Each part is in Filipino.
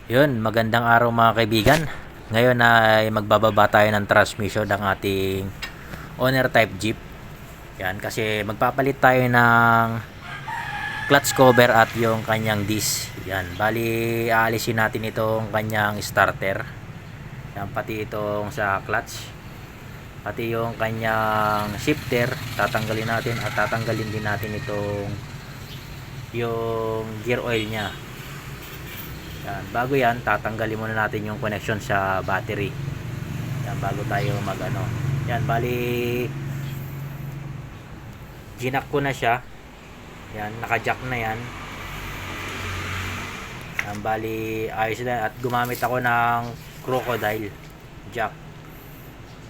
Yun, magandang araw mga kaibigan. Ngayon ay magbababa tayo ng transmission ng ating owner type Jeep. Yan, kasi magpapalit tayo ng clutch cover at yung kanyang disc. Yan, bali aalisin natin itong kanyang starter. Yan, pati itong sa clutch. Pati yung kanyang shifter, tatanggalin natin at tatanggalin din natin itong yung gear oil niya. Yan, bago yan, tatanggalin muna natin yung connection sa battery. Yan, bago tayo magano. Yan, bali ginak ko na siya. Yan, naka-jack na yan. Yan, bali ayos na at gumamit ako ng crocodile jack.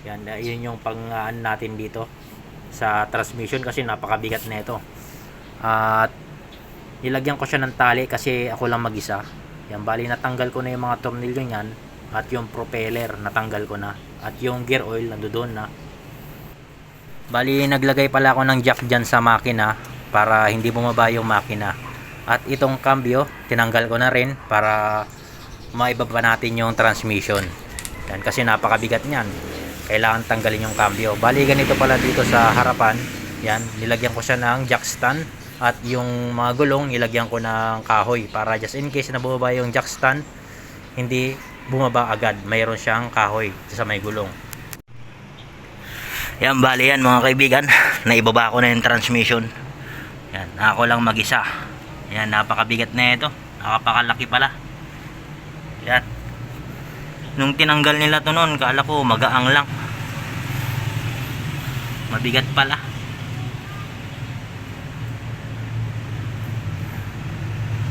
Yan, yun yung pang-aan natin dito sa transmission kasi napakabigat na ito. At nilagyan ko siya ng tali kasi ako lang mag-isa. Yan, bali natanggal ko na yung mga tornilyo niyan at yung propeller natanggal ko na at yung gear oil nandoon na. Bali naglagay pala ako ng jack dyan sa makina para hindi bumaba yung makina. At itong cambio tinanggal ko na rin para maibaba natin yung transmission. Yan, kasi napakabigat niyan. Kailangan tanggalin yung cambio. Bali ganito pala dito sa harapan. Yan, nilagyan ko siya ng jack stand. At yung mga gulong nilagyan ko ng kahoy para just in case na bumaba yung jack stand, hindi bumaba agad. Mayroon siyang kahoy sa may gulong. Yan, bali yan mga kaibigan. Naibaba ko na yung transmission. Yan, ako lang mag-isa. Yan, napakabigat na ito. Nakapakalaki pala. Yan. Nung tinanggal nila to noon, kala ko magaang lang. Mabigat pala.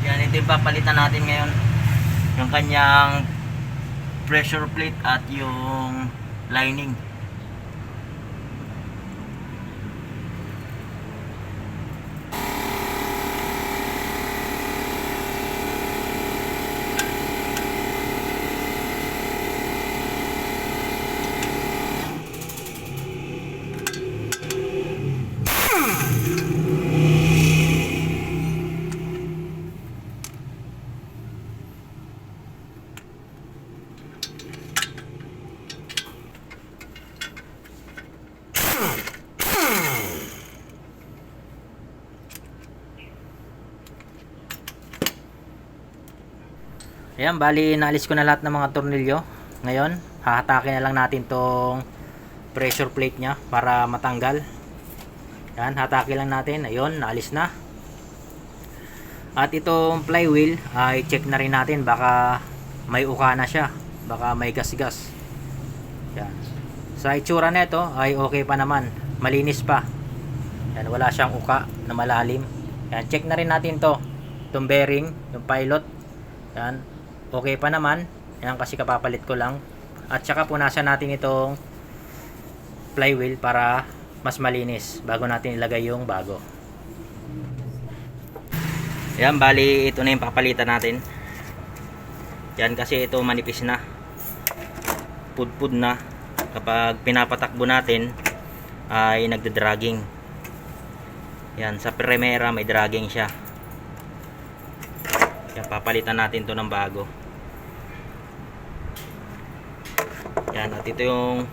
Yan, ito yung papalitan natin ngayon. Yung kanyang pressure plate at yung lining. Ayan, bali naalis ko na lahat ng mga tornilyo. Ngayon, hahatakin na lang natin tong pressure plate nya para matanggal. Yan, hatakin lang natin. Ayun, naalis na. At itong flywheel, ay check na rin natin. Baka may uka na siya. Baka may gas-gas. Yan. Sa itsura nito ay okay pa naman. Malinis pa. Yan, wala siyang uka na malalim. Yan, check na rin natin to. Itong bearing, yung pilot. Yan, okay pa naman. Yan, kasi kapapalit ko lang. At saka punasan natin itong flywheel para mas malinis bago natin ilagay yung bago. Yan, bali ito na yung papalitan natin. Yan, kasi ito manipis na. Pudpud na. Kapag pinapatakbo natin ay nagda-dragging. Yan, sa primera may dragging siya. Yan, papalitan natin to ng bago. Yan, at ito yung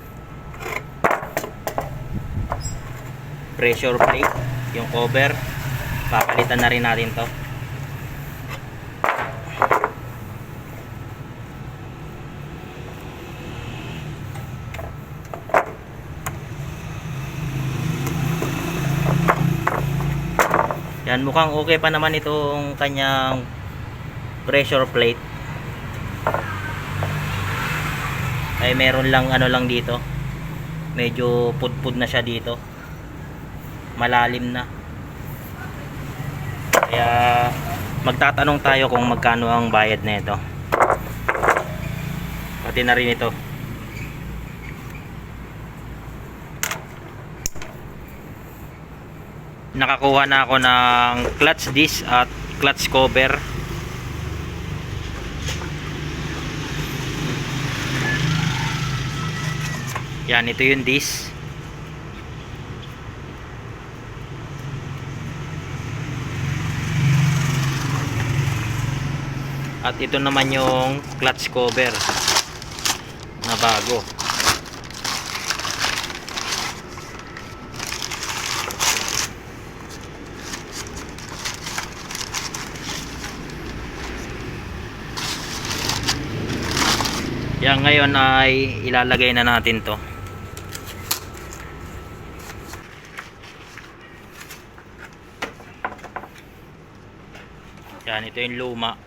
pressure plate, yung cover. Papalitan na rin natin to. Yan, mukhang okay pa naman itong kanyang pressure plate. Ay meron lang ano lang dito, medyo pudpud na siya dito, malalim na. Kaya magtatanong tayo kung magkano ang bayad na ito. Pati na rin ito. Nakakuha na ako ng clutch disc at clutch cover. Yan, ito yung disc. At ito naman yung clutch cover na bago. Yan, ngayon ay ilalagay na natin to. Yan, ito yung luma,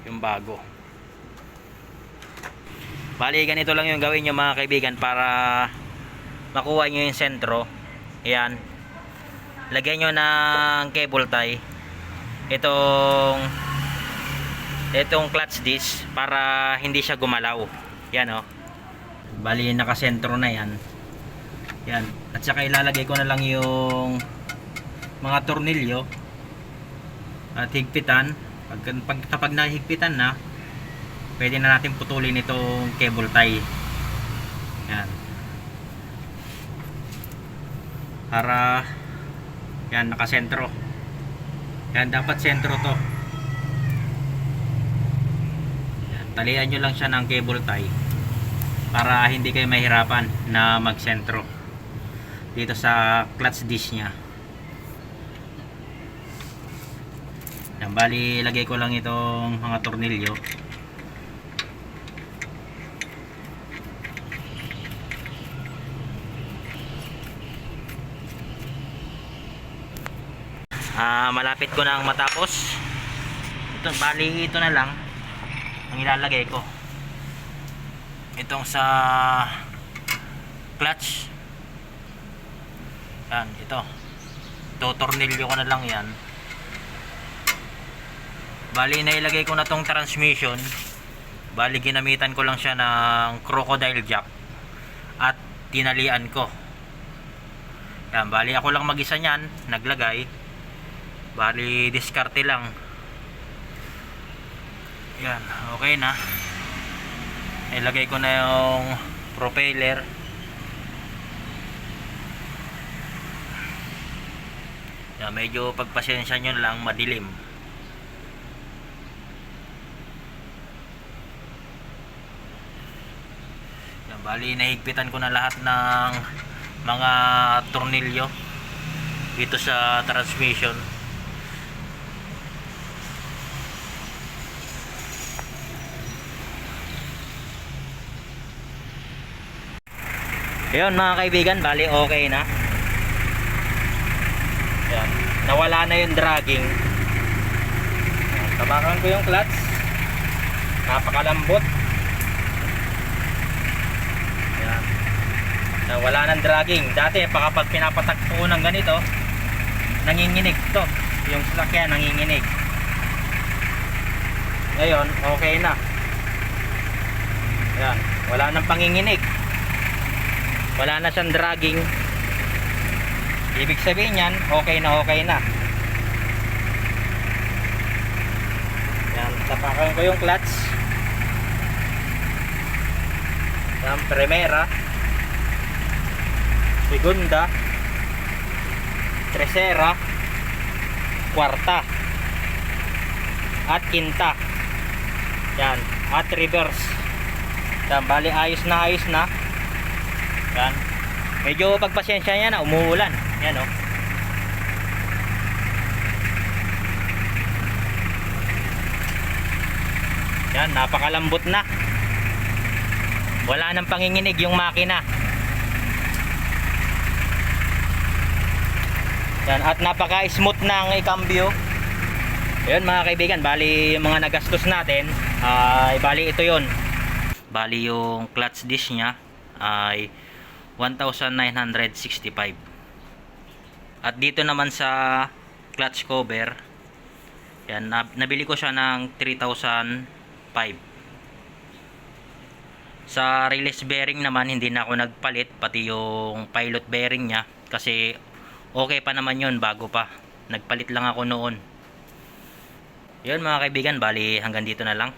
yung bago. Bali, ganito lang yung gawin nyo mga kaibigan para makuha nyo yung sentro. Yan, lagyan nyo ng cable tie itong clutch disc para hindi siya gumalaw. Yan, oh. Bali, nakasentro na yan. Yan, at saka ilalagay ko na lang yung mga tornilyo at higpitan. Kapag nahigpitan na, pwede na natin putulin itong cable tie. Yan, para yan, nakasentro. Yan, dapat sentro to. Yan, talian nyo lang siya ng cable tie para hindi kayo mahirapan na magsentro dito sa clutch disc nya. Yan, bali lagay ko lang itong mga tornilyo. Malapit ko na ang matapos. Ito, bali ito na lang ang ilalagay ko. Itong sa clutch. Yan, ito. Tornilyo ko na lang yan. Bali, nailagay ko na tong transmission. Bali, ginamitan ko lang siya ng crocodile jack at tinalian ko. Yan, bali ako lang mag-isa niyan, naglagay. Bali, diskarte lang. Yan, okay na. Ilagay ko na yung propeller. Yan, medyo pagpasensya nyo lang, madilim. Yan, bali, nahigpitan ko na lahat ng mga tornilyo dito sa transmission. Ayun mga kaibigan, bali okay na. Yan, nawala na yung dragging. Yan, tabakan ko yung clutch. Napakalambot. Yan, nawala ng dragging. Dati kapag pinapatak ko ng ganito, nanginginig to. Yung sasakyan nanginginig. Ngayon okay na. Yan, wala nang panginginig. Wala na siyang dragging. Ibig sabihin yan, okay na okay na. Yan, tapakan ko yung clutch. Yan, primera, segunda, tercera, kwarta, at quinta. Yan, at reverse. Yan, bali ayos na ayos na. Yan. Medyo pagpasensya niya na, umuulan. Yan, oh. Yan, napakalambot na. Wala nang panginginig yung makina. Yan, at napaka-smooth na ang ikambyo. Ayun mga kaibigan, bali yung mga nagastos natin, ay bali ito yon. Bali yung clutch disc niya ay 1,965. At dito naman sa clutch cover, yan, nabili ko siya ng 3,005. Sa release bearing naman, hindi na ako nagpalit, pati yung pilot bearing nya, kasi okay pa naman yun, bago pa. Nagpalit lang ako noon. Yun mga kaibigan, bali hanggang dito na lang.